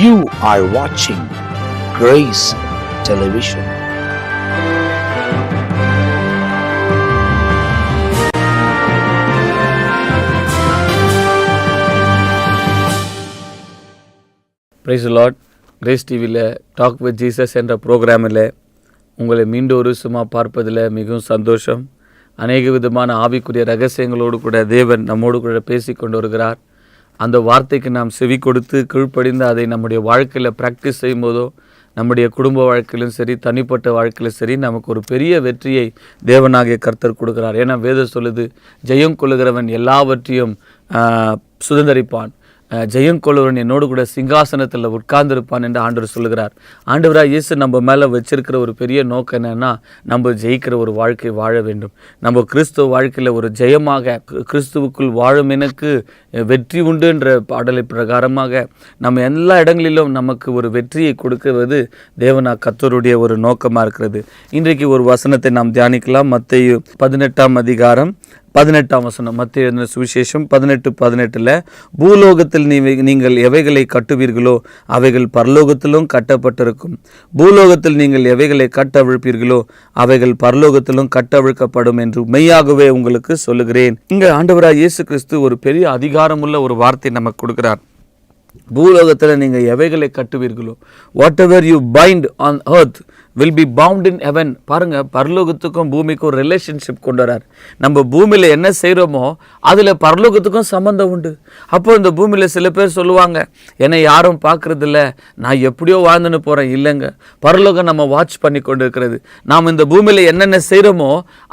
You are watching Grace Television. Price the Lord. Grace டிவியில் talk with Jesus என்ற ப்ரோக்ராமில் உங்களை மீண்டும் ஒரு சும்மா பார்ப்பதில் மிகவும் சந்தோஷம். அநேக விதமான ஆவிக்குரிய ரகசியங்களோடு கூட தேவன் நம்மோடு கூட பேசி கொண்டு வருகிறார். அந்த வார்த்தைக்கு நாம் செவி கொடுத்து கீழ்ப்படிந்து அதை நம்முடைய வாழ்க்கையில் ப்ராக்டிஸ் செய்யும் போதோ, நம்முடைய குடும்ப வாழ்க்கையிலும் சரி, தனிப்பட்ட வாழ்க்கையிலும் சரி, நமக்கு ஒரு பெரிய வெற்றியை தேவனாகிய கர்த்தர் கொடுக்கிறார். ஏன்னா வேதம் சொல்லுது, ஜெயம் கொள்ளுகிறவன் எல்லாவற்றையும் சுதந்தரிப்பான், ஜெயம் கொள்ளுவன் என்னோடு கூட சிங்காசனத்தில் உட்கார்ந்திருப்பான் என்று ஆண்டவர் சொல்லுகிறார். ஆண்டவராக இயேசு நம்ம மேலே வச்சிருக்கிற ஒரு பெரிய நோக்கம் என்னென்னா, நம்ம ஜெயிக்கிற ஒரு வாழ்க்கை வாழ வேண்டும். நம்ம கிறிஸ்துவ வாழ்க்கையில் ஒரு ஜெயமாக, கிறிஸ்துவுக்குள் வாழும் எனக்கு வெற்றி உண்டு என்ற பாடலை பிரகாரமாக நம்ம எல்லா இடங்களிலும் நமக்கு ஒரு வெற்றியை கொடுக்கிறது தேவனா கர்த்தருடைய ஒரு நோக்கமாக இருக்கிறது. இன்றைக்கு ஒரு வசனத்தை நாம் தியானிக்கலாம். மத்தேயு 18ஆம் அதிகாரம் 18ஆம் வசனம். மத்தேயு எழுதின சுவிசேஷம் 18:18 பூலோகத்தில் நீங்கள் எவைகளை கட்டுவீர்களோ அவைகள் பரலோகத்திலும் கட்டப்பட்டிருக்கும், பூலோகத்தில் நீங்கள் எவைகளை கட்டவிழ்ப்பீர்களோ அவைகள் பரலோகத்திலும் கட்டவிழ்க்கப்படும் என்று மெய்யாகவே உங்களுக்கு சொல்லுகிறேன். இங்கே ஆண்டவராக இயேசு கிறிஸ்து ஒரு பெரிய அதிகாரமுள்ள ஒரு வார்த்தை நமக்கு கொடுக்கிறார். பூலோகத்தில் நீங்கள் எவைகளை கட்டுவீர்களோ, whatever you bind on earth will be bound in heaven. பாருங்கள், பரலோகத்துக்கும் பூமிக்கும் ஒரு ரிலேஷன்ஷிப் கொண்டு வரார். நம்ம பூமியில் என்ன செய்கிறோமோ அதில் பரலோகத்துக்கும் சம்மந்தம் உண்டு. அப்போ இந்த பூமியில் சில பேர் சொல்லுவாங்க, என்னை யாரும் பார்க்குறதில்ல, நான் எப்படியோ வாழ்ந்துன்னு போகிறேன். இல்லைங்க, பரலோகம் நம்ம வாட்ச் பண்ணி கொண்டு இருக்கிறது. நாம் இந்த பூமியில் என்னென்ன செய்கிறோமோ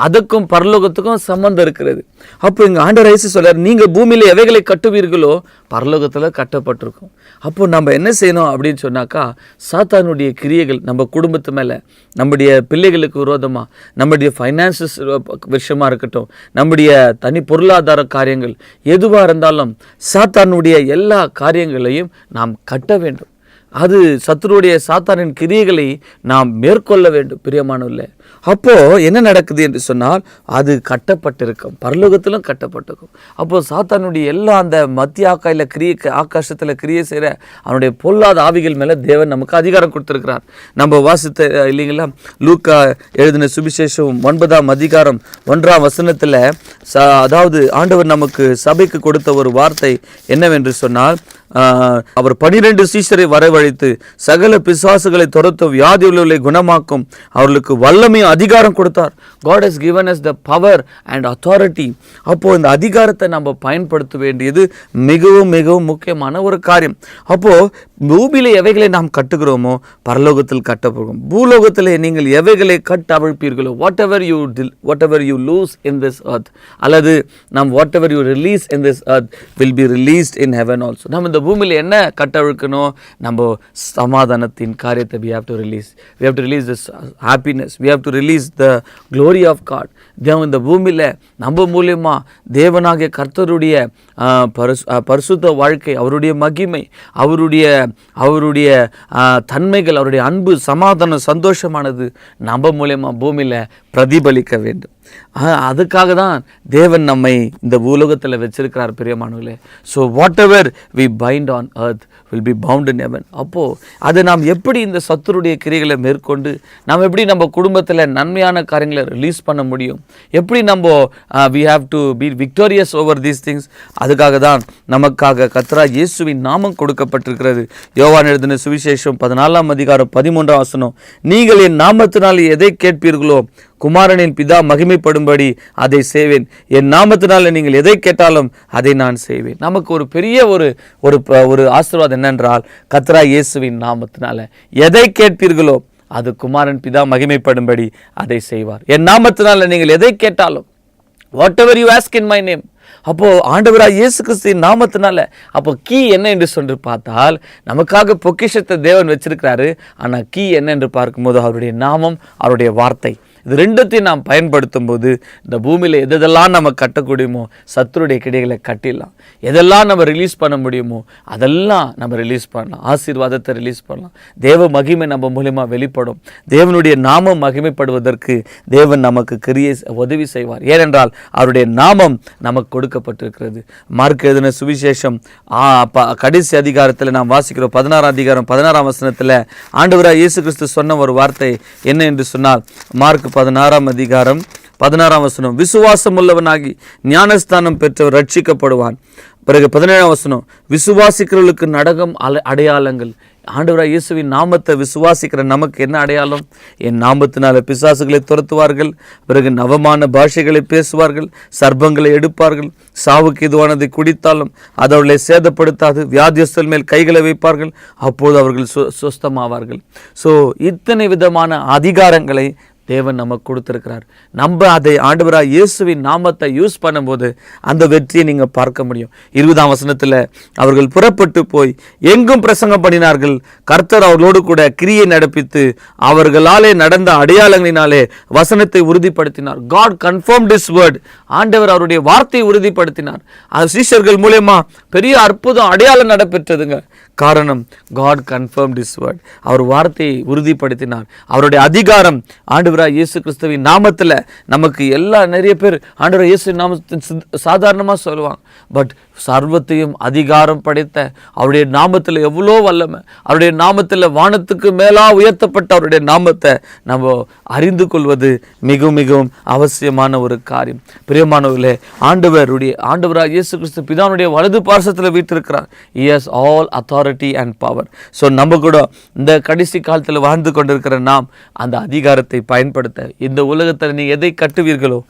அதுக்கும் பரலோகத்துக்கும் சம்மந்தம் இருக்கிறது. அப்போ இங்கே ஆண்டவர் இயேசு சொல்றார், நீங்கள் பூமியில் எவைகளை கட்டுவீர்களோ பரலோகத்தில் கட்டப்பட்டிருக்கும். அப்போ நம்ம என்ன செய்யணும் அப்படின்னு சொன்னாக்கா, சாத்தானுடைய கிரியைகள் நம்ம குடும்பத்து மேலே, நம்முடைய பிள்ளைகளுக்கு விரோதமாக, நம்முடைய ஃபைனான்சஸ் விஷயமாக இருக்கட்டும், நம்முடைய தனி பொருளாதார காரியங்கள் எதுவாக இருந்தாலும் சாத்தானுடைய எல்லா காரியங்களையும் நாம் கட்ட வேண்டும். அது சத்துருடைய சாத்தானின் கிரியைகளை நாம் மேற்கொள்ள வேண்டும். பிரியமானவர்களே, அப்போது என்ன நடக்குது என்று சொன்னால், அது கட்டப்பட்டிருக்கும், பரலோகத்திலும் கட்டப்பட்டிருக்கும். அப்போது சாத்தானுடைய எல்லா அந்த மத்திய ஆகாசத்தில் கிரியை செய்கிற அவனுடைய பொல்லாத ஆவிகள் மேலே தேவன் நமக்கு அதிகாரம் கொடுத்துருக்கிறார். நம்ம வாசித்த இல்லைங்களா, லூக்கா எழுதின சுவிசேஷம் 9ஆம் அதிகாரம் 1ஆம் வசனத்தில் அதாவது ஆண்டவர் நமக்கு சபைக்கு கொடுத்த ஒரு வார்த்தை என்னவென்று சொன்னால், அவர் 12 சீஷரை வரவழைத்து சகல பிசாசுகளை துரத்தும், வியாதி உள்ளவர்களை குணமாக்கும் அவர்களுக்கு வல்லமையும் அதிகாரம் கொடுத்தார். God has given us the power and authority. அப்போ இந்த அதிகாரத்தை நம்ம பயன்படுத்த வேண்டியது மிகவும் மிகவும் முக்கியமான ஒரு காரியம். அப்போ பூமியில எவைகளை நாம் கட்டுகிறோமோ பரலோகத்தில் கட்டப்படும். பூலோகத்தில் நீங்கள் எவைகளை கட்டவிழ்ப்பீர்களோ, whatever you loose in this earth, அல்லது நாம் whatever you release in this earth will be released in heaven also. நம்ம இந்த பூமியில் என்ன கட்டவிழ்க்கணும்? நம்ம சமாதானத்தின் காரியத்தை we have to release this happiness, we have to release the glory of God. இந்த பூமியில் நம்ம மூலியமா தேவனாகிய கர்த்தருடைய பரிசுத்த வாழ்க்கை, அவருடைய மகிமை, அவருடைய தன்மைகள், அவருடைய அன்பு, சமாதானம், சந்தோஷமானது நம்ம மூலியமா பூமியில் பிரதிபலிக்க வேண்டும். அதுக்காக தான் தேவன் நம்மை இந்த பூலோகத்தில் வச்சிருக்கிறார். பிரியமானவர்களே, so whatever we bind on earth will be bound in heaven. அப்போது அதை நாம் எப்படி இந்த சத்துருடைய கிரியைகளை மேற்கொண்டு நாம் எப்படி நம்ம குடும்பத்தில் நன்மையான காரியங்களை ரிலீஸ் பண்ண முடியும், எப்படி நம்ம we have to be victorious over these things. அதுக்காக தான் நமக்காக கர்த்தராகிய இயேசுவின் நாமம் கொடுக்கப்பட்டிருக்கிறது. யோவான் எழுதின சுவிசேஷம் 14ஆம் அதிகாரம் 13ஆம் வசனம், நீங்கள் என் நாமத்தினால் எதை கேட்பீர்களோ குமாரனின் பிதா மகிமைப்படும்படி அதை செய்வேன், என் நாமத்தினால நீங்கள் எதை கேட்டாலும் அதை நான் செய்வேன். நமக்கு ஒரு பெரிய ஒரு ஆசீர்வாதம் என்னென்றால், கர்த்தராகிய இயேசுவின் நாமத்தினால எதை கேட்பீர்களோ அது குமாரன் பிதா மகிமைப்படும்படி அதை செய்வார். என் நாமத்தினால நீங்கள் எதை கேட்டாலும், what ever you ask in my name. அப்போது ஆண்டவராக இயேசு கிறிஸ்துவின் நாமத்தினால, அப்போ கீ என்ன என்று சொல்லி பார்த்தால், நமக்காக பொக்கிஷத்தை தேவன் வச்சிருக்கிறாரு. ஆனால் கீ என்ன என்று பார்க்கும்போது அவருடைய நாமம், அவருடைய வார்த்தை. இது ரெண்டுத்தையும் நாம் பயன்படுத்தும் போது இந்த பூமியில் எதெல்லாம் நம்ம கட்டக்கூடியமோ சத்துருடைய கிடைகளை கட்டிடலாம். எதெல்லாம் நம்ம ரிலீஸ் பண்ண முடியுமோ அதெல்லாம் நம்ம ரிலீஸ் பண்ணலாம். ஆசீர்வாதத்தை ரிலீஸ் பண்ணலாம். தேவ மகிமை நம்ம மூலியமாக வெளிப்படும். தேவனுடைய நாமம் மகிமைப்படுவதற்கு தேவன் நமக்கு கிரியை உதவி செய்வார். ஏனென்றால் அவருடைய நாமம் நமக்கு கொடுக்கப்பட்டிருக்கிறது. மார்க் எழுதின சுவிசேஷம் கடைசி அதிகாரத்தில் நாம் வாசிக்கிறோம். 16 அதிகாரம் 16 வசனத்தில் ஆண்டவராய் இயேசு கிறிஸ்து சொன்ன ஒரு வார்த்தை என்ன என்று சொன்னால், மார்க் 16 அதிகாரம் 16 வசனம், விசுவாசம் உள்ளவனாகி ஞானஸ்தானம் பெற்றவர் ரட்சிக்கப்படுவான். பிறகு 17 வசனம், விசுவாசிக்கிறவர்களுக்கு நடக்கும் அடையாளங்கள். ஆண்டவராய் இயேசுவின் நாமத்தை விசுவாசிக்கிற நமக்கு என்ன அடையாளம்? என் நாமத்தினால பிசாசுகளை துரத்துவார்கள், பிறகு நவமான பாஷைகளை பேசுவார்கள், சர்ப்பங்களை எடுப்பார்கள், சாவுக்கு எதுவானதை குடித்தாலும் அது அவர்களை சேதப்படுத்தாது, வியாதியஸ்தல் மேல் கைகளை வைப்பார்கள், அப்போது அவர்கள் சுஸ்தமாவார்கள். ஸோ இத்தனை விதமான அதிகாரங்களை தேவன் நமக்கு கொடுத்திருக்கிறார். நம்ம அதை ஆண்டவராய் இயேசுவின் நாமத்தை யூஸ் பண்ணும்போது அந்த வெற்றியை நீங்க பார்க்க முடியும். 20ஆம் வசனத்தில் அவர்கள் புறப்பட்டு போய் எங்கும் பிரசங்கம் பண்ணினார்கள். கர்த்தர் அவர்களோடு கூட கிரியை நடப்பித்து அவர்களாலே நடந்த அடையாளங்களினாலே வசனத்தை உறுதிப்படுத்தினார். God confirmed his word. ஆண்டவர் அவருடைய வார்த்தையை உறுதிப்படுத்தினார். அந்த சீஷர்கள் மூலமா பெரிய அற்புதம் அடையாளம் நடைபெற்றதுங்க. காரணம், God confirmed his word. அவர் வார்த்தையை உறுதிப்படுத்தினார். அவருடைய அதிகாரம் ஆண்டவராய் இயேசு கிறிஸ்துவின் நாமத்தில் நமக்கு நிறைய பேர் ஆண்டவராய் இயேசு நாமத்தின் சாதாரணமாக சொல்லுவாங்க. பட் சர்வத்தையும் அதிகாரம் படைத்த அவருடைய நாமத்தில் எவ்வளோ வல்லமை, அவருடைய நாமத்தில் வானத்துக்கு மேலா உயர்த்தப்பட்ட அவருடைய நாமத்தை நம்ம அறிந்து கொள்வது மிகவும் மிகவும் அவசியமான ஒரு காரியம். பிரியமானவர்களே, ஆண்டவராய் இயேசு கிறிஸ்து பிதாவுடைய வலது பார்சத்தில் வீற்றிருக்கிறார். He has all authority and power. So நம்ம கூட இந்த கடைசி காலத்தில் வாழ்ந்து கொண்டிருக்கிற நாம் அந்த அதிகாரத்தை பயன்படுத்த, இந்த உலகத்தில் நீங்கள் எதை கட்டுவீர்களோ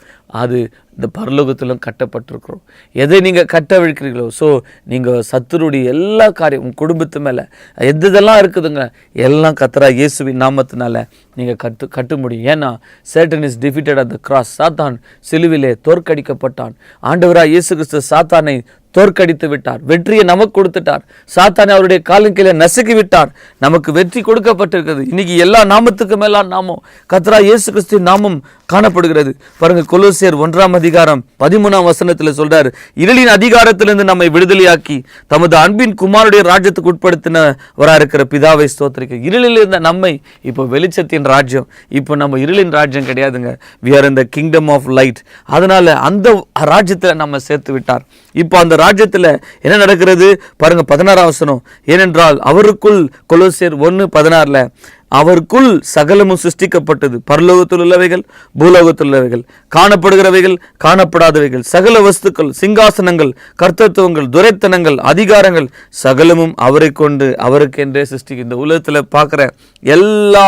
அது இந்த பரலோகத்திலும் கட்டப்பட்டிருக்கிறோம். எதை நீங்கள் கட்டவிழ்க்கிறீர்களோ, ஸோ நீங்கள் சத்துருடைய எல்லா காரியம் உங்கள் குடும்பத்து மேலே எதெல்லாம் இருக்குதுங்க எல்லாம் கர்த்தராகிய இயேசுவின் நாமத்தினால நீங்கள் கட்ட முடியும். ஏன்னா Satan is defeated at the cross. சாத்தான் சிலுவிலே தோற்கடிக்கப்பட்டான். ஆண்டவராகிய இயேசு கிறிஸ்து சாத்தானை தோற்கடித்து விட்டார். வெற்றியை நமக்கு கொடுத்துட்டார். சாத்தானை அவருடைய காலின் கீழே நசுக்கி விட்டார். நமக்கு வெற்றி கொடுக்கப்பட்டிருக்கிறது. இன்னைக்கு எல்லா நாமத்துக்கு மேலான நாமம் கர்த்தராகிய இயேசு கிறிஸ்துவின் நாமம் காணப்படுகிறது. பாருங்க, கொலோசியர் 1ஆம் அதிகாரம் 13ஆம் வசனத்தில் சொல்றாரு, இருளின் அதிகாரத்திலிருந்து நம்மை விடுதலையாக்கி தமது அன்பின் குமாரனுடைய ராஜ்யத்துக்கு உட்படுத்தினவராக இருக்கிற பிதாவை ஸ்தோத்திரிக்க. இருளில் இருந்த நம்மை இப்போ வெளிச்சத்தின் ராஜ்யம், இப்போ நம்ம இருளின் ராஜ்யம் கிடையாதுங்க. we are in the kingdom of light. அதனால அந்த ராஜ்யத்தில் நம்ம சேர்த்து விட்டார். இப்போ அந்த ராஜ்யத்தில் என்ன நடக்கிறது பாருங்க, 16ஆம் வசனம், ஏனென்றால் அவருக்குள், கொலோசியர் 1:16, அவருக்குள் சகலமும் சிருஷ்டிக்கப்பட்டது, பரலோகத்தில் உள்ளவைகள் பூலோகத்தில் உள்ளவைகள், காணப்படுகிறவைகள் காணப்படாதவைகள், சகல வஸ்துக்கள், சிங்காசனங்கள், கர்த்தத்துவங்கள், துரைத்தனங்கள், அதிகாரங்கள் சகலமும் அவரை கொண்டு அவருக்கென்றே சிருஷ்டிக்கு. இந்த உலகத்தில் பார்க்குற எல்லா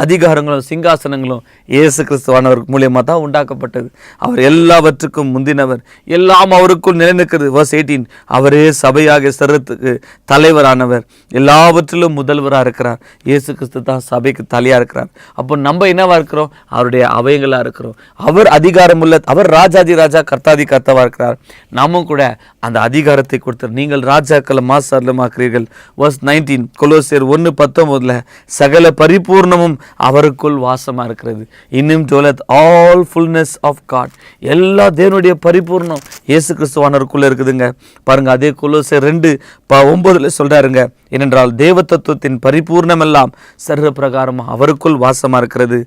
அதிகாரங்களும் சிங்காசனங்களும் இயேசு கிறிஸ்துவானவர் மூலியமாக தான் உண்டாக்கப்பட்டது. அவர் எல்லாவற்றுக்கும் முந்தினவர், எல்லாம் அவருக்குள் நிலைநிற்கிறது. verse 18, அவரே சபையாக சரத்துக்கு தலைவரானவர், எல்லாவற்றிலும் முதல்வராக இருக்கிறார். இயேசு கிறிஸ்து தான் சபைக்கு தலையா இருக்கிறார். அப்போ நம்ம என்னவா இருக்கிறோம்? அவருடைய அவயங்களா இருக்கிறோம். அவர் அதிகாரம் உள்ள, அவர் ராஜாதி ராஜா கர்த்தாதி கர்த்தாவா இருக்கிறார். நாமும் கூட அந்த அதிகாரத்தை கொடுத்தார். நீங்கள் ராஜாக்களை மாசாரமாக்குறீர்கள். verse 19, கொலோசியர் 1:19, சகல பரிபூர்ணமும் அவருக்குள் வாசமா இருக்கிறது. இன்னும் டோலத் ஆல் ஃபுல்னஸ் ஆஃப் காட், எல்லா தேவனுடைய பரிபூர்ணம் இயேசு கிறிஸ்துவானவருக்குள்ள இருக்குதுங்க. பாருங்க, அதே கொலோசியர் 2:9 சொல்றாருங்க, ஏனென்றால் தேவ தத்துவத்தின் பரிபூர்ணம் எல்லாம் சர்வ பிரகாரம் அவருக்குள் வாசமா இருக்கிறது.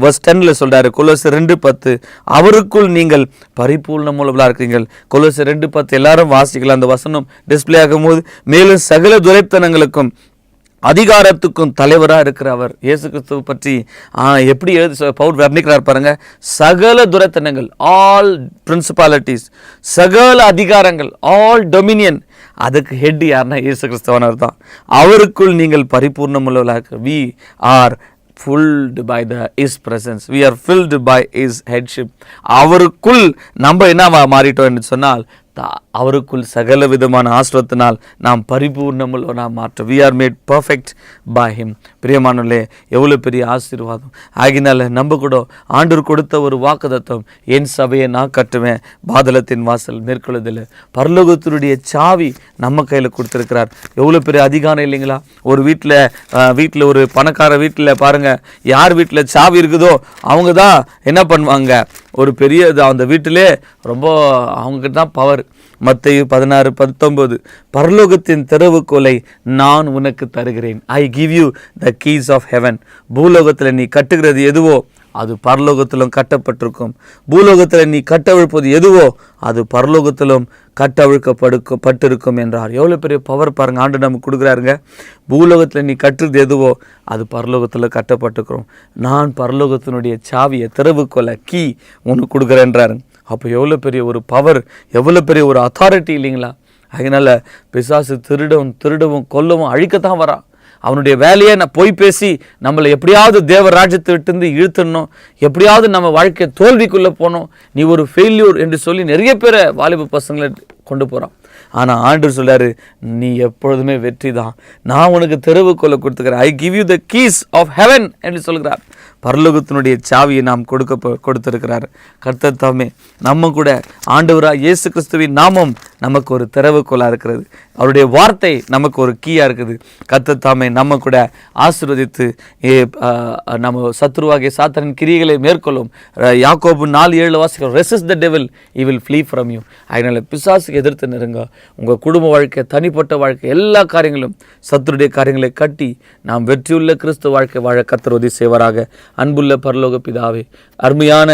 verse 10 சொல்றாரு, கொலோசியர் 2:10, அவருக்குள் நீங்கள் பரிபூர்ணம் உள்ளவர்களா இருக்கிறீர்கள். கொலோசியர் 2:10 எல்லாரும் வாசிக்கலாம். அந்த வசனம் டிஸ்பிளே ஆகும் போது, மேலும் சகல துரைத்தனங்களுக்கும் அதிகாரத்துக்கும் தலைவராக இருக்கிற அவர் இயேசு கிறிஸ்துவை பற்றி எப்படி பவுல் வர்ணிக்கிறார் பாருங்க. சகல துரைத்தனங்கள், ஆல் பிரின்சிபாலிட்டிஸ், சகல அதிகாரங்கள், ஆல் டொமினியன், அதுக்கு ஹெட் யாருன்னா இயேசு கிறிஸ்துவானவர் தான். அவருக்குள் நீங்கள் பரிபூர்ணம் உள்ளவர்களாக, we are filled by his presence, we are filled by his headship. அவருக்குள் நம்ம என்ன மாறிட்டோம் என்று சொன்னால் அவருக்குள் சகல விதமான ஆசிரத்தினால் நாம் பரிபூர்ணமுள்ள நாம் மாற்ற we are made perfect by him. பிரியமானவர்களே, எவ்வளோ பெரிய ஆசீர்வாதம். ஆகினால நம்ம கூட ஆண்டவர் கொடுத்த ஒரு வாக்குத்தத்தம், என் சபையை நான் கட்டுவேன், பாதலத்தின் வாசல் மேற்கொள்வதில்லை. பரலோகத்தினுடைய சாவி நம்ம கையில் கொடுத்துருக்கிறார். எவ்வளோ பெரிய அதிகாரம் இல்லைங்களா? ஒரு வீட்டில் ஒரு பணக்கார வீட்டில் பாருங்கள், யார் வீட்டில் சாவி இருக்குதோ அவங்க தான் என்ன பண்ணுவாங்க, ஒரு பெரிய அந்த வீட்டிலே ரொம்ப அவங்ககிட்ட தான் பவர். மத்தேயு 16:19 பரலோகத்தின் திறவுகோலை நான் உனக்கு தருகிறேன். I give you the keys of heaven. பூலோகத்தில் நீ கட்டுகிறது எதுவோ அது பரலோகத்திலும் கட்டப்பட்டிருக்கும். பூலோகத்தில் நீ கட்டவிழ்ப்பது எதுவோ அது பரலோகத்திலும் கட்டவிழ்க்கப்பட்டிருக்கும் என்றார். எவ்வளோ பெரிய பவர் பாருங்க ஆண்டு நமக்கு கொடுக்குறாருங்க. பூலோகத்தில் நீ கட்டுறது எதுவோ அது பரலோகத்தில் கட்டப்பட்டிருக்கிறோம். நான் பரலோகத்தினுடைய சாவியை திறவுகோலை கீ உனக்கு கொடுக்குறேன்றாரு. அப்போ எவ்வளோ பெரிய ஒரு பவர், எவ்வளோ பெரிய ஒரு அத்தாரிட்டி இல்லைங்களா? அதனால் பிசாசு திருடவும் கொல்லவும் அழிக்கத்தான் வரான். அவனுடைய வேலையை நான் போய் பேசி நம்மளை எப்படியாவது தேவ ராஜ்யத்தை விட்டு இழுத்துடணும், எப்படியாவது நம்ம வாழ்க்கையை தோல்விக்குள்ளே போகணும், நீ ஒரு ஃபெயில்யூர் என்று சொல்லி நிறைய பேரை வாலிப பசங்களை கொண்டு போகிறான். ஆனால் ஆண்டவர் சொல்றாரு, நீ எப்பொழுதுமே வெற்றி தான், நான் உனக்கு திறவுகோலை கொடுத்துக்கிறேன். I give you the keys of heaven என்று சொல்கிறார். பரலோகத்தினுடைய சாவியை நாம் கொடுத்திருக்கிறார். கர்த்தர் தாமே நம்ம கூட ஆண்டவராக இயேசு கிறிஸ்துவின் நாமம் நமக்கு ஒரு திறவுகோலாக இருக்கிறது. அவருடைய வார்த்தை நமக்கு ஒரு கீயாக இருக்குது. கர்த்தர் தாமே நம்ம கூட ஆசீர்வதித்து நம்ம சத்ருவாகிய சாத்தானின் கிரியைகளை மேற்கொள்ளும். யாக்கோபு 4:7 வாசிக்கிறோம், resist the devil, he will flee from you. அதனால் பிசாசுக்கு எதிர்த்து நெருங்க. உங்கள் குடும்ப வாழ்க்கை, தனிப்பட்ட வாழ்க்கை, எல்லா காரியங்களும் சத்துருடைய காரியங்களை கட்டி நாம் வெற்றியுள்ள கிறிஸ்துவ வாழ்க்கை வாழ கர்த்தர் உதவி செய்வாராக. அன்புள்ள பரலோக பிதாவே, அருமையான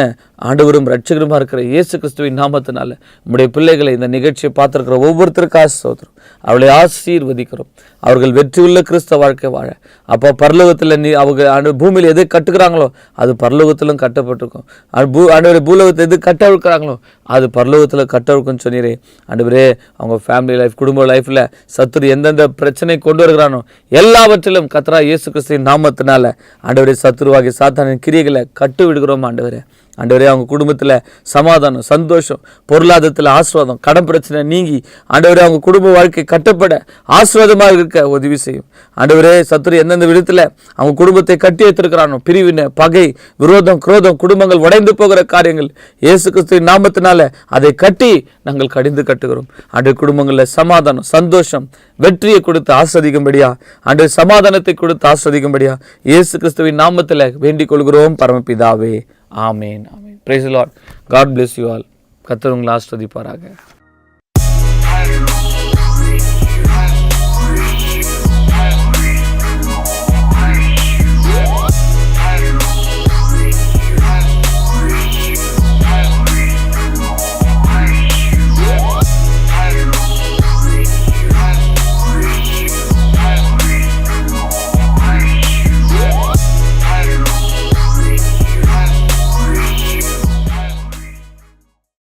ஆண்டவரும் இரட்சகருமா இருக்கிற இயேசு கிறிஸ்துவின் நாமத்தினால நம்முடைய பிள்ளைகளை இந்த நிகழ்ச்சியை பார்த்திருக்கிற ஒவ்வொருத்தருக்காக ஸ்தோத்திரம். அவளை ஆசீர்வதிக்கிறோம். அவர்கள் வெற்றியுள்ள கிறிஸ்தவ வாழ்க்கை வாழ அப்போ பரலோகத்தில் அவங்க பூமியில் எதை கட்டுக்கிறாங்களோ அது பரலோகத்திலும் கட்டப்பட்டிருக்கும். ஆண்டவரே, பூலோகத்தை எது கட்டவிழ்க்கிறாங்களோ அது பரலோகத்தில் கட்டவிழ்க்கும்னு சொன்னீரே. ஆண்டவரே, அவங்க ஃபேமிலி லைஃப், குடும்ப லைஃப்பில் சத்துரு எந்தெந்த பிரச்சனை கொண்டு வருகிறானோ எல்லாவற்றிலும் கர்த்தராகிய இயேசு கிறிஸ்துவின் நாமத்தினால ஆண்டவரே சத்துருவாகிய சாத்தானின் கிரியைகளை கட்டு விடுகிறோம். ஆண்டவரே, அவங்க குடும்பத்தில் சமாதானம், சந்தோஷம், பொருளாதாரத்தில் ஆசீர்வாதம், கடன் பிரச்சனை நீங்கி ஆண்டவரே அவங்க குடும்ப வாழ்க்கை கட்டப்பட ஆசீர்வாதமாக இருக்க உதவி செய்யும். ஆண்டவரே, சத்துரு எந்தெந்த விதத்தில் அவங்க குடும்பத்தை கட்டி வைத்திருக்கிறானோ, பிரிவினை, பகை, விரோதம், குரோதம், குடும்பங்கள் உடைந்து போகிற காரியங்கள் இயேசு கிறிஸ்துவின் நாமத்தினால அதை கட்டி நாங்கள் கடிந்து கட்டுகிறோம். ஆண்டவர் குடும்பங்களில் சமாதானம், சந்தோஷம், வெற்றியை கொடுத்து ஆஸ்வதிக்கும்படியா, ஆண்டவர் சமாதானத்தை கொடுத்து ஆஸ்வதிக்கும்படியா இயேசு கிறிஸ்துவின் நாமத்தில் வேண்டிக் கொள்கிறோம் பரமபிதாவே. ஆமேன், ஆமேன். Praise the Lord. God bless you all. கர்த்தர் உங்களை ஆசீர்வதிப்பாராக.